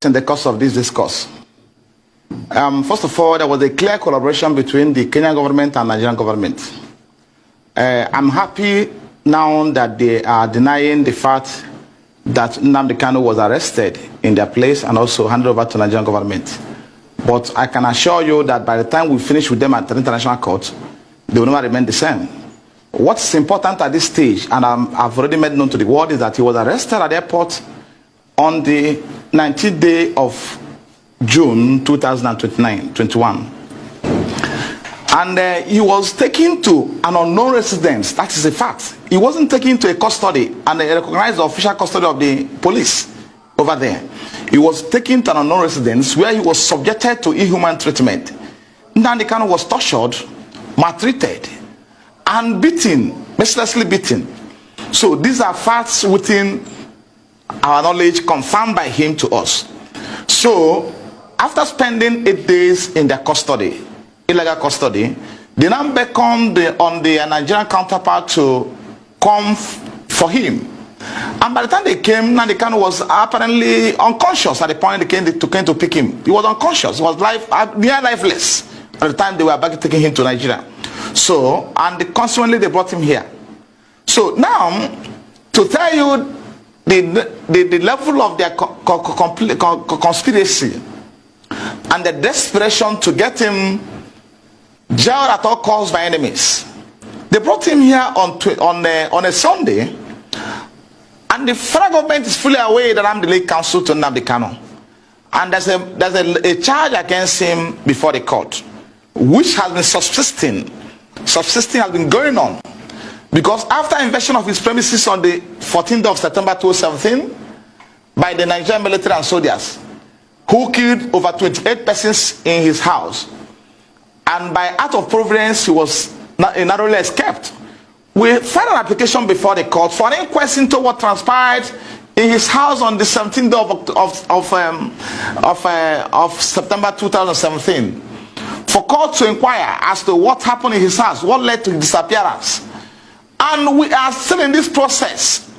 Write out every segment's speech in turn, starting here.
in the course of this discourse. First of all, there was a clear collaboration between the Kenyan government and Nigerian government. I'm happy now that they are denying the fact that Nnamdi Kanu was arrested in their place and also handed over to Nigerian government. But I can assure you that by the time we finish with them at the international court, they will never remain the same. What's important at this stage, and I've already made known to the world, is that he was arrested at the airport on the 19th day of June 2021. And he was taken to an unknown residence. That is a fact. He wasn't taken to a custody, and they recognized the official custody of the police over there. He was taken to an unknown residence where he was subjected to inhuman treatment. Nnamdi Kanu was tortured, maltreated, and beaten, mercilessly beaten. So these are facts within our knowledge, confirmed by him to us. So after spending 8 days in their custody, illegal custody, they now beckoned on the Nigerian counterpart to come for him. And by the time they came, Nnamdi Kanu was apparently unconscious at the point they came to pick him. He was unconscious. He was near lifeless at the time they were back taking him to Nigeria. So, and consequently they brought him here. So now, to tell you the level of their conspiracy and the desperation to get him jailed at all costs by enemies. They brought him here on a Sunday, and the federal government is fully aware that I'm the lead counsel to Nnamdi Kanu. And there's a charge against him before the court, which has been subsisting has been going on. Because after invasion of his premises on the 14th of September 2017 by the Nigerian military and soldiers, who killed over 28 persons in his house, and by act of providence he was narrowly escaped, we filed an application before the court for an inquest into what transpired in his house on the 17th of September 2017, for court to inquire as to what happened in his house, what led to his disappearance. And we are still in this process,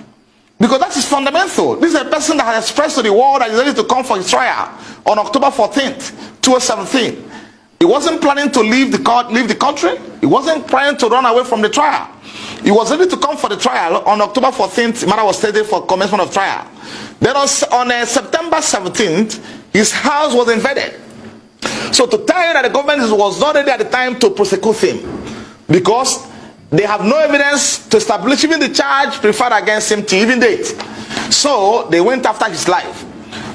because that is fundamental. This is a person that has expressed to the world that he is ready to come for his trial on October 14th, 2017. He wasn't planning to leave the country. He wasn't planning to run away from the trial. He was ready to come for the trial on October 14th. The matter was stated for commencement of trial. Then on September 17th, his house was invaded. So to tell you that the government was not ready at the time to prosecute him, because they have no evidence to establish even the charge preferred against him to even date. So they went after his life.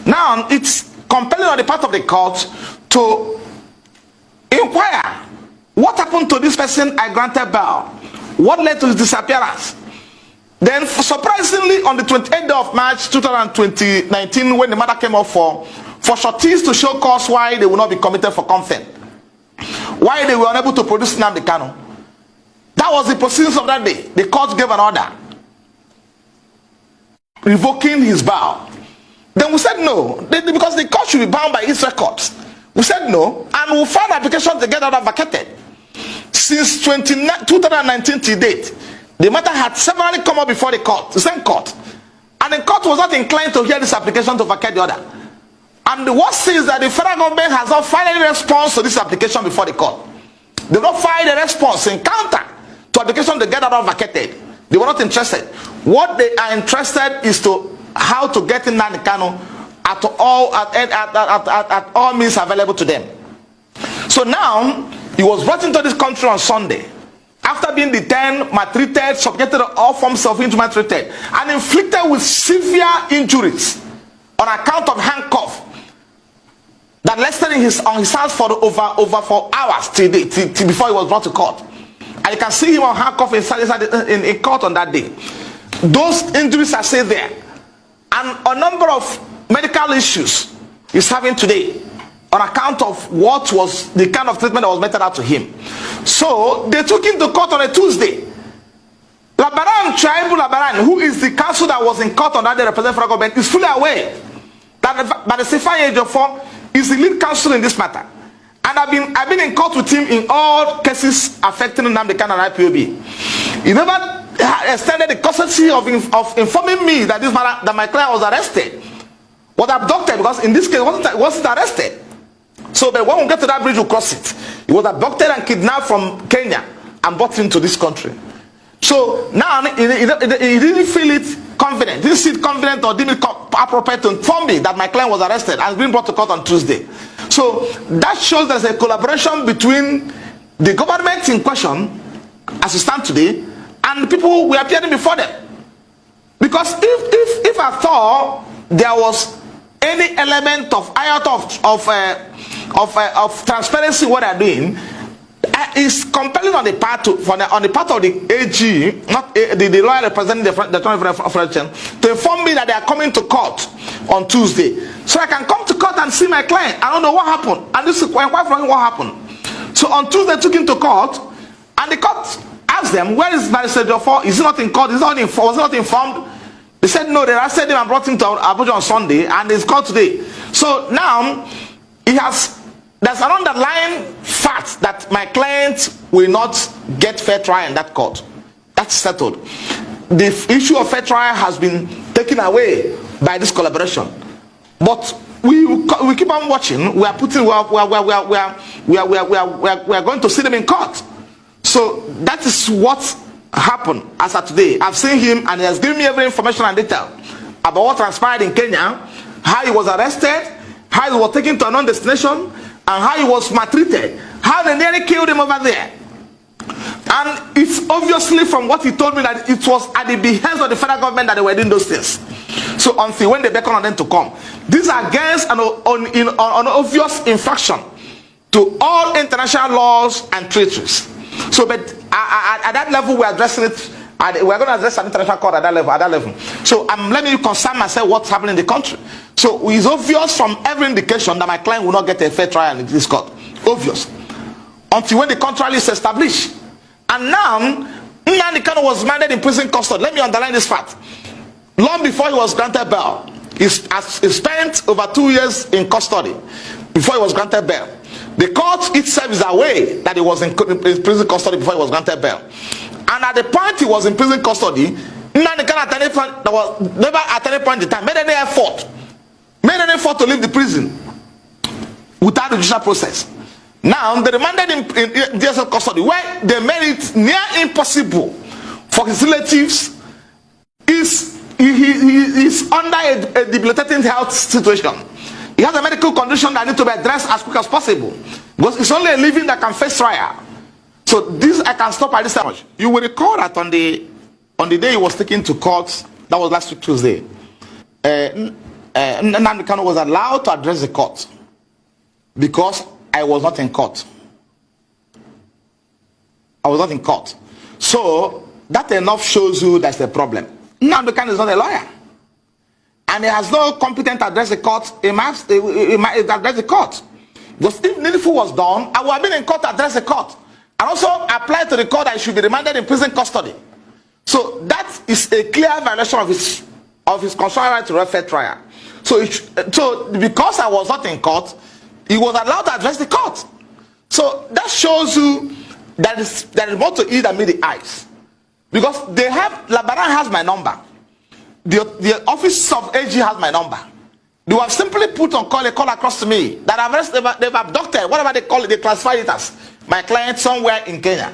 Now it's compelling on the part of the court to inquire what happened to this person I granted bail, what led to his disappearance. Then surprisingly, on the 28th of March 2019, when the matter came up for sureties to show cause why they will not be committed for contempt, why they were unable to produce Nnamdi Kanu. That was the proceedings of that day. The court gave an order revoking his bail. Then we said no, because the court should be bound by its records. We said no, and we filed an application to get that vacated. Since 2019 to date, the matter had severally come up before the court, the same court, and the court was not inclined to hear this application to vacate the order. And the worst is that the federal government has not filed any response to this application before the court. They not filed a response in counter to application to get that order vacated. They were not interested. What they are interested is to how to get in Nnamdi Kanu at all means available to them. So now he was brought into this country on Sunday after being detained, maltreated, subjected to all forms of inhuman treatment, and inflicted with severe injuries on account of handcuff that lasted on his hands for over 4 hours till before he was brought to court. And you can see him on handcuff in court on that day. Those injuries are still there, and a number of medical issues he's having today on account of what was the kind of treatment that was meted out to him. So they took him to court on a Tuesday. Labaran, Tribal Labaran, who is the counsel that was in court on that day representing federal government, is fully aware that Badesifai Ejiofor is the lead counsel in this matter. And I've been in court with him in all cases affecting Nnamdi Kanu and IPOB. He never extended the courtesy of informing me that my client was arrested was abducted, because in this case, wasn't arrested. So but when we get to that bridge, we'll cross it. He was abducted and kidnapped from Kenya and brought into this country. So now he didn't feel it confident. Didn't see it confident or didn't appropriate to inform me that my client was arrested and been brought to court on Tuesday. So that shows there's a collaboration between the government in question, as we stand today, and the people who were appearing before them. Because if at all there was any element of iota of transparency in what they're doing, is compelling on the part of the AG, not the lawyer representing the to inform me that they are coming to court on Tuesday, so I can come to court and see my client. I don't know what happened, and this is quite frankly what happened. So on Tuesday, took him to court, and the court asked them, "Where is Barrister Ejiofor? Is he not in court? Was he not informed?" They said no. They arrested him and brought him to Abuja on Sunday, and he's called today. So now there's an underlying fact that my client will not get fair trial in that court. That's settled. The issue of fair trial has been taken away by this collaboration. But we keep on watching. We are going to see them in court. So that is what happened as of today. I've seen him, and he has given me every information and detail about what transpired in Kenya, how he was arrested, how he was taken to a non-destination, and how he was maltreated, how they nearly killed him over there. And it's obviously from what he told me that it was at the behest of the federal government that they were doing those things. So until when they beckon on them to come, these are against an obvious infraction to all international laws and treaties. So, but at that level, we're addressing it. We're going to address an international court at that level. So let me concern myself what's happening in the country. So it's obvious from every indication that my client will not get a fair trial in this court. Obvious. Until when the contrary is established. And now, Nnamdi Kanu was mandate in prison custody. Let me underline this fact. Long before he was granted bail, he spent over 2 years in custody before he was granted bail. The court itself is aware that he was in prison custody before he was granted bail. And at the point he was in prison custody, Nnamdi Kanu never at any point in time made any effort to leave the prison without the judicial process. Now they remanded him in DSS custody, where they made it near impossible for his relatives. He is under a debilitating health situation. He has a medical condition that needs to be addressed as quick as possible, because it's only a living that can face trial. So this I can stop at this time. You will recall that on the day he was taken to court, that was last week Tuesday, Nnamdi Kanu was allowed to address the court because I was not in court. I was not in court. So that enough shows you that's the problem. Nnamdi Kanu is not a lawyer, and he has no competent to address the court. He must address the court, because if needful was done, I would have been in court to address the court, and also apply to the court that he should be remanded in prison custody. So that is a clear violation of his constitutional right to a fair trial. So because I was not in court, he was allowed to address the court. So that shows you that there is more to it than meet the eyes. Because Labaran has my number. The office of AG has my number. They have simply put on a call across to me that they've abducted, whatever they call it, they classify it as my client somewhere in Kenya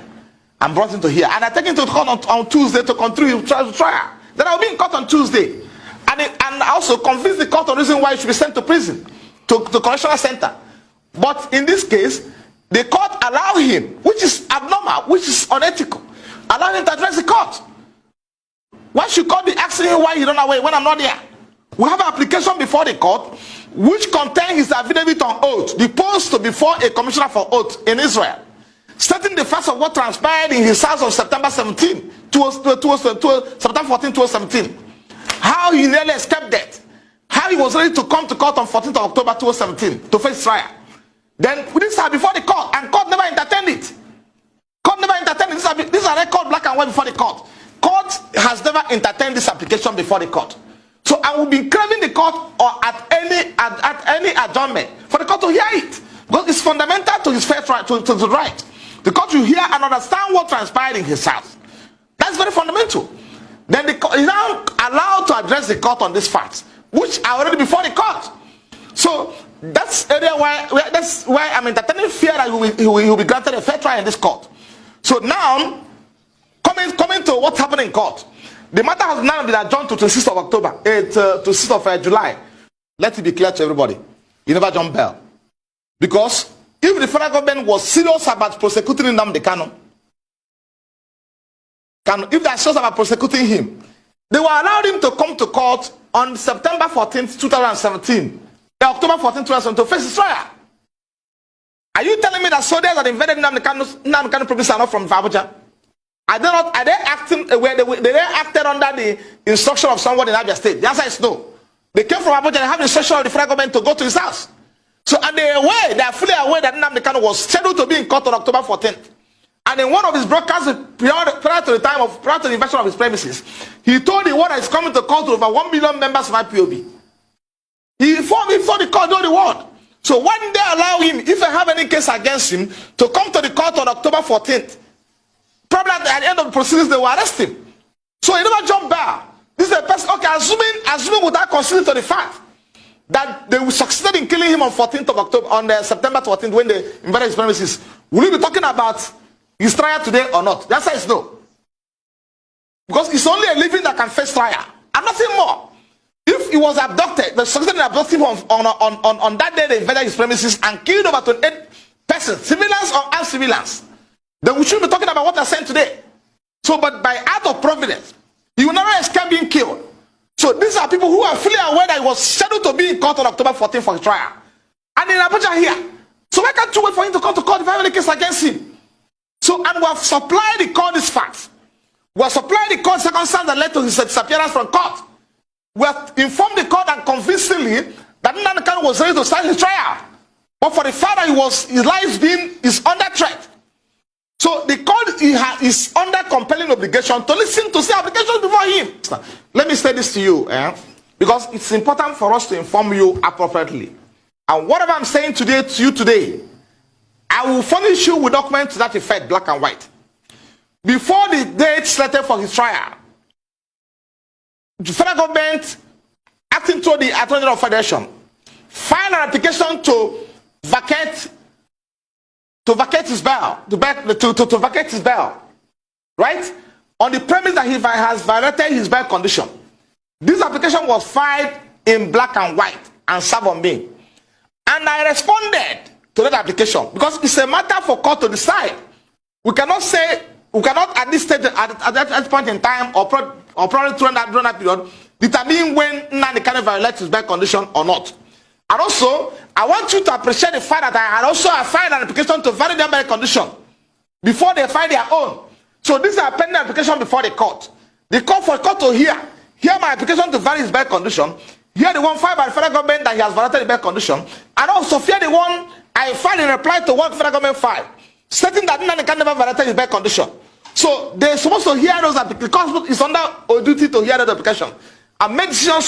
and brought him to here. And I take him to court on Tuesday to continue trial. Then I'll be in court on Tuesday. And I also convince the court on the reason why he should be sent to prison, to correctional center. But in this case, the court allowed him, which is abnormal, which is unethical, allow him to address the court. Why should court be asking him why he don't away when I'm not there? We have an application before the court which contains his affidavit on oath, deposed before a commissioner for oath in Israel, stating the facts of what transpired in his house on September 14, 2017. How he nearly escaped death. How he was ready to come to court on 14th of October 2017 to face trial. Then this are before the court, and court never entertained it. Court never entertained it. These are record black and white before the court. Court has never entertained this application before the court. So I will be craving the court or at any adjournment for the court to hear it, because it's fundamental to his fair trial, to the right. The court will hear and understand what transpired in his house. That's very fundamental. Then the court is now allowed to address the court on this fact which are already before the court. So that's area that's why I'm entertaining fear that he will be granted a fair trial in this court. So now, coming to what happened in court, the matter has now been adjourned to 6th of October, to 6th of July. Let it be clear to everybody. You never jump bail. Because if the federal government was serious about prosecuting Nnamdi Kanu, if they are serious about prosecuting him, they will allow him to come to court on September 14th, 2017, October 14th, 2017, to face his trial. Are you telling me that soldiers that invaded Nnamdi Kanu province are not from Abuja? Are they acting where they acted under the instruction of someone in Abia State? The answer is no. They came from Abuja and have the instruction of the federal government to go to his house. So and they are fully aware that Nnamdi Kanu was scheduled to be in court on October 14th. And in one of his broadcasts prior to the invasion of his premises, he told the world that he's coming to court to over 1 million members of IPOB. He informed the court told the world. So why didn't they allow him, if they have any case against him, to come to the court on October 14th? Probably at the end of the proceedings, they will arrest him. So he never jumped back. This is a person, okay, assuming without considering to the fact that they succeeded in killing him on 14th of October, on September 14th, when they invaded his premises, will we be talking about his trial today or not? The answer is no. Because it's only a living that can face trial, and nothing more. If he was abducted, they succeeded in abducting him on that day they invaded his premises and killed over 28 persons, civilians or uncivilians, then we shouldn't be talking about what they're saying today. So, but by act of providence, he will never escape being killed. So these are people who are fully aware that he was scheduled to be in court on October 14th for his trial. And in Abuja here. So why can't you wait for him to come to court if I have any case against him? So, and we have supplied the court these facts. We have supplied the court circumstances that led to his disappearance from court. We have informed the court and convincingly that Nnamdi Kanu was ready to start his trial. But for the fact that his life is under threat. So the court is under compelling obligation to listen to the applications before him. Let me say this to you, because it's important for us to inform you appropriately. And whatever I'm saying today to you today, I will furnish you with documents to that effect, black and white. Before the date slated for his trial, the federal government, acting through the Attorney General of Federation, filed an application to vacate his bail, to vacate his bail, right? On the premise that he has violated his bail condition. This application was filed in black and white and served on me. And I responded to that application because it's a matter for court to decide. We cannot at this stage, at that point in time, or probably during that period, determine when Nnamdi Kanu violates his bail condition or not. And also, I want you to appreciate the fact that I had also filed an application to validate their bail condition before they file their own. So this is a pending application before the court. The court to hear my application to validate his bail condition, hear the one filed by the federal government that he has violated the bail condition, and also hear the one I filed in reply to what the federal government filed, stating that Nnamdi Kanu never violated his bail condition. So they're supposed to hear those applications. The court is under a duty to hear that application and make decisions